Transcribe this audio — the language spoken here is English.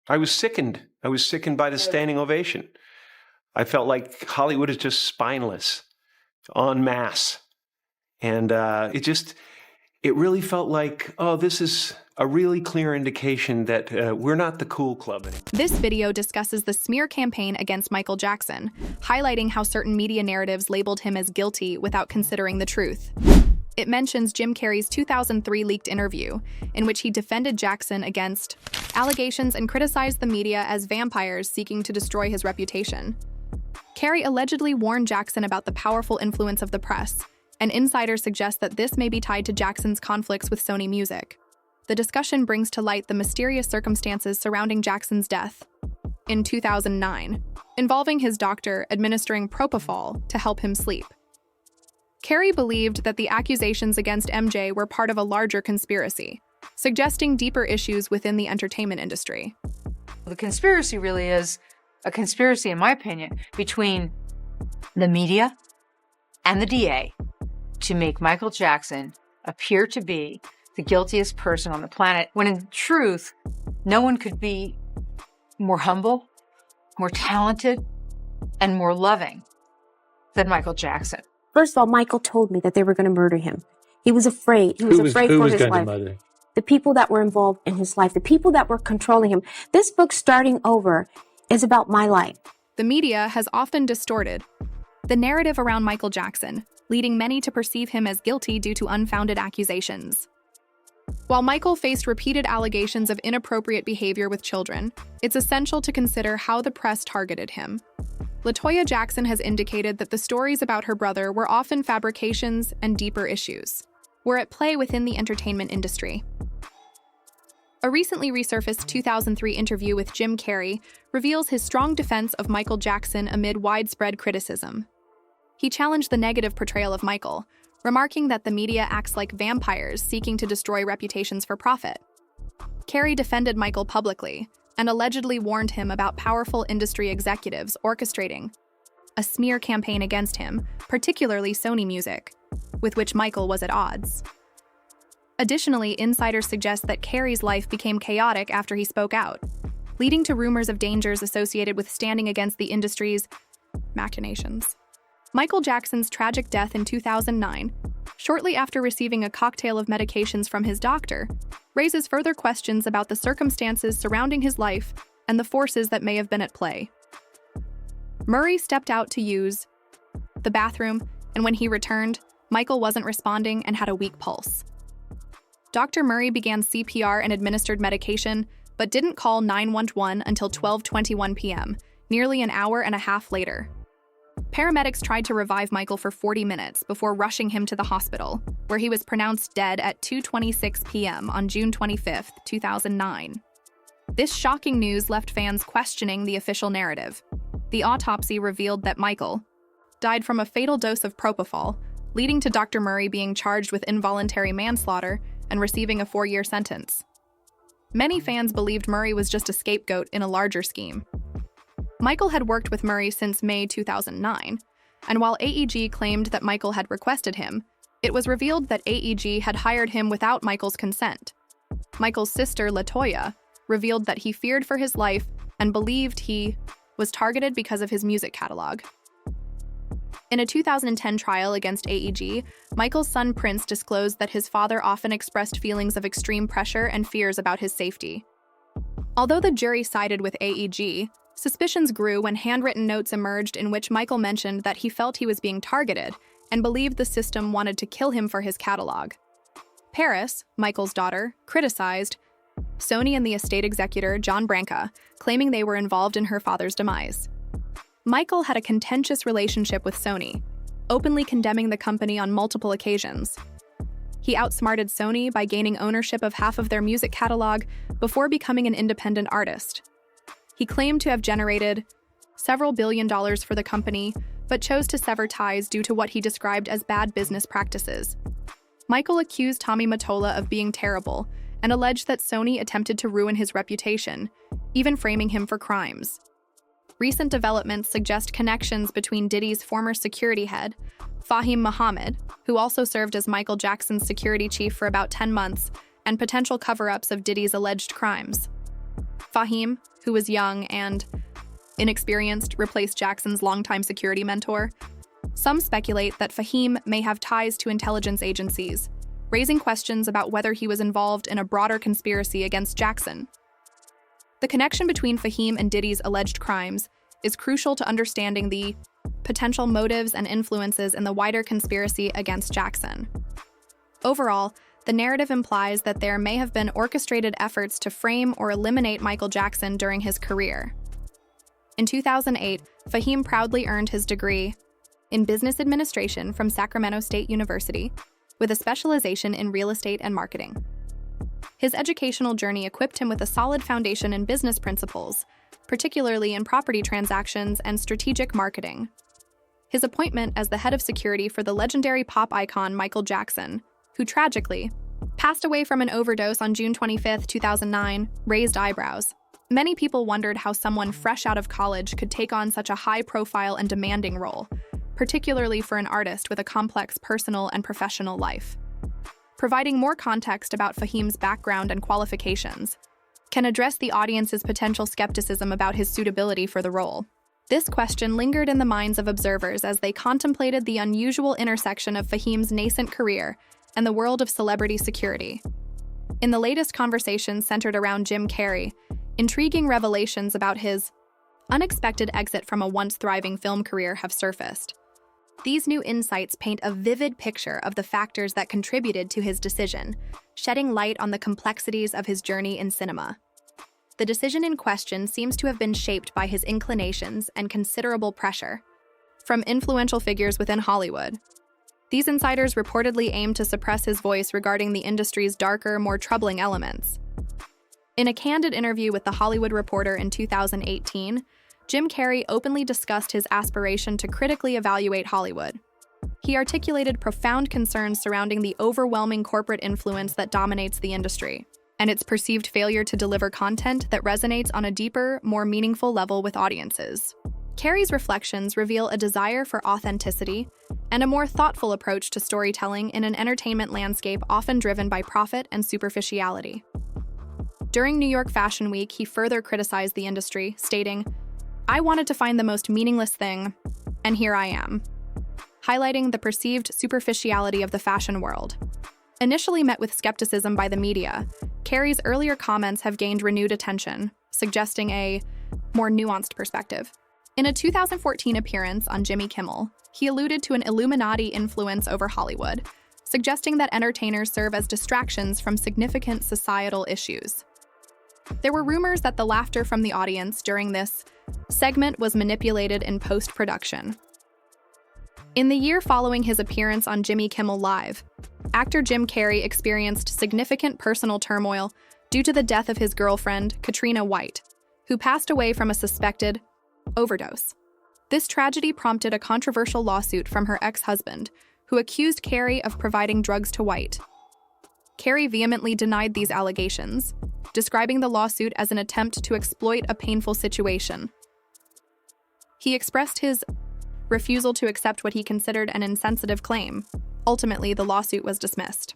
I was sickened. I was sickened by the standing ovation. I felt like Hollywood is just spineless, en masse. And it really felt like, oh, this is a really clear indication that we're not the cool club anymore. This video discusses the smear campaign against Michael Jackson, highlighting how certain media narratives labeled him as guilty without considering the truth. It mentions Jim Carrey's 2003 leaked interview, in which he defended Jackson against allegations and criticized the media as vampires seeking to destroy his reputation. Carrey allegedly warned Jackson about the powerful influence of the press, and insiders suggest that this may be tied to Jackson's conflicts with Sony Music. The discussion brings to light the mysterious circumstances surrounding Jackson's death in 2009, involving his doctor administering propofol to help him sleep. Carrey believed that the accusations against MJ were part of a larger conspiracy, suggesting deeper issues within the entertainment industry. The conspiracy really is a conspiracy, in my opinion, between the media and the DA to make Michael Jackson appear to be the guiltiest person on the planet, when in truth, no one could be more humble, more talented, and more loving than Michael Jackson. First of all, Michael told me that they were going to murder him. He was afraid. He was afraid for his life. The people that were involved in his life, the people that were controlling him. This book, Starting Over, is about my life. The media has often distorted the narrative around Michael Jackson, leading many to perceive him as guilty due to unfounded accusations. While Michael faced repeated allegations of inappropriate behavior with children, it's essential to consider how the press targeted him. LaToya Jackson has indicated that the stories about her brother were often fabrications and deeper issues were at play within the entertainment industry. A recently resurfaced 2003 interview with Jim Carrey reveals his strong defense of Michael Jackson amid widespread criticism. He challenged the negative portrayal of Michael, remarking that the media acts like vampires seeking to destroy reputations for profit. Carrey defended Michael publicly and allegedly warned him about powerful industry executives orchestrating a smear campaign against him, particularly Sony Music, with which Michael was at odds. Additionally, insiders suggest that Carrey's life became chaotic after he spoke out, leading to rumors of dangers associated with standing against the industry's machinations. Michael Jackson's tragic death in 2009, shortly after receiving a cocktail of medications from his doctor, raises further questions about the circumstances surrounding his life and the forces that may have been at play. Murray stepped out to use the bathroom, and when he returned, Michael wasn't responding and had a weak pulse. Dr. Murray began CPR and administered medication, but didn't call 911 until 12:21 p.m., nearly an hour and a half later. Paramedics tried to revive Michael for 40 minutes before rushing him to the hospital, where he was pronounced dead at 2:26 p.m. on June 25, 2009. This shocking news left fans questioning the official narrative. The autopsy revealed that Michael died from a fatal dose of propofol, leading to Dr. Murray being charged with involuntary manslaughter and receiving a 4-year sentence. Many fans believed Murray was just a scapegoat in a larger scheme. Michael had worked with Murray since May 2009, and while AEG claimed that Michael had requested him, it was revealed that AEG had hired him without Michael's consent. Michael's sister, LaToya, revealed that he feared for his life and believed he was targeted because of his music catalog. In a 2010 trial against AEG, Michael's son Prince disclosed that his father often expressed feelings of extreme pressure and fears about his safety. Although the jury sided with AEG, suspicions grew when handwritten notes emerged in which Michael mentioned that he felt he was being targeted and believed the system wanted to kill him for his catalog. Paris, Michael's daughter, criticized Sony and the estate executor, John Branca, claiming they were involved in her father's demise. Michael had a contentious relationship with Sony, openly condemning the company on multiple occasions. He outsmarted Sony by gaining ownership of half of their music catalog before becoming an independent artist. He claimed to have generated several $billion for the company, but chose to sever ties due to what he described as bad business practices. Michael accused Tommy Mottola of being terrible and alleged that Sony attempted to ruin his reputation, even framing him for crimes. Recent developments suggest connections between Diddy's former security head, Fahim Muhammad, who also served as Michael Jackson's security chief for about 10 months, and potential cover-ups of Diddy's alleged crimes. Fahim, who was young and inexperienced, replaced Jackson's longtime security mentor. Some speculate that Fahim may have ties to intelligence agencies, raising questions about whether he was involved in a broader conspiracy against Jackson. The connection between Fahim and Diddy's alleged crimes is crucial to understanding the potential motives and influences in the wider conspiracy against Jackson. Overall, the narrative implies that there may have been orchestrated efforts to frame or eliminate Michael Jackson during his career. In 2008, Fahim proudly earned his degree in business administration from Sacramento State University, with a specialization in real estate and marketing. His educational journey equipped him with a solid foundation in business principles, particularly in property transactions and strategic marketing. His appointment as the head of security for the legendary pop icon Michael Jackson, who tragically passed away from an overdose on June 25, 2009, raised eyebrows. Many people wondered how someone fresh out of college could take on such a high-profile and demanding role, particularly for an artist with a complex personal and professional life. Providing more context about Fahim's background and qualifications can address the audience's potential skepticism about his suitability for the role. This question lingered in the minds of observers as they contemplated the unusual intersection of Fahim's nascent career and the world of celebrity security. In the latest conversations centered around Jim Carrey, intriguing revelations about his unexpected exit from a once thriving film career have surfaced. These new insights paint a vivid picture of the factors that contributed to his decision, shedding light on the complexities of his journey in cinema. The decision in question seems to have been shaped by his inclinations and considerable pressure from influential figures within Hollywood. These insiders reportedly aimed to suppress his voice regarding the industry's darker, more troubling elements. In a candid interview with The Hollywood Reporter in 2018, Jim Carrey openly discussed his aspiration to critically evaluate Hollywood. He articulated profound concerns surrounding the overwhelming corporate influence that dominates the industry, and its perceived failure to deliver content that resonates on a deeper, more meaningful level with audiences. Carrey's reflections reveal a desire for authenticity and a more thoughtful approach to storytelling in an entertainment landscape often driven by profit and superficiality. During New York Fashion Week, he further criticized the industry, stating, "I wanted to find the most meaningless thing, and here I am," highlighting the perceived superficiality of the fashion world. Initially met with skepticism by the media, Carrey's earlier comments have gained renewed attention, suggesting a more nuanced perspective. In a 2014 appearance on Jimmy Kimmel, he alluded to an Illuminati influence over Hollywood, suggesting that entertainers serve as distractions from significant societal issues. There were rumors that the laughter from the audience during this segment was manipulated in post-production. In the year following his appearance on Jimmy Kimmel Live, actor Jim Carrey experienced significant personal turmoil due to the death of his girlfriend, Katrina White, who passed away from a suspected overdose. This tragedy prompted a controversial lawsuit from her ex-husband, who accused Carrey of providing drugs to White. Carrey vehemently denied these allegations, describing the lawsuit as an attempt to exploit a painful situation. He expressed his refusal to accept what he considered an insensitive claim. Ultimately, the lawsuit was dismissed.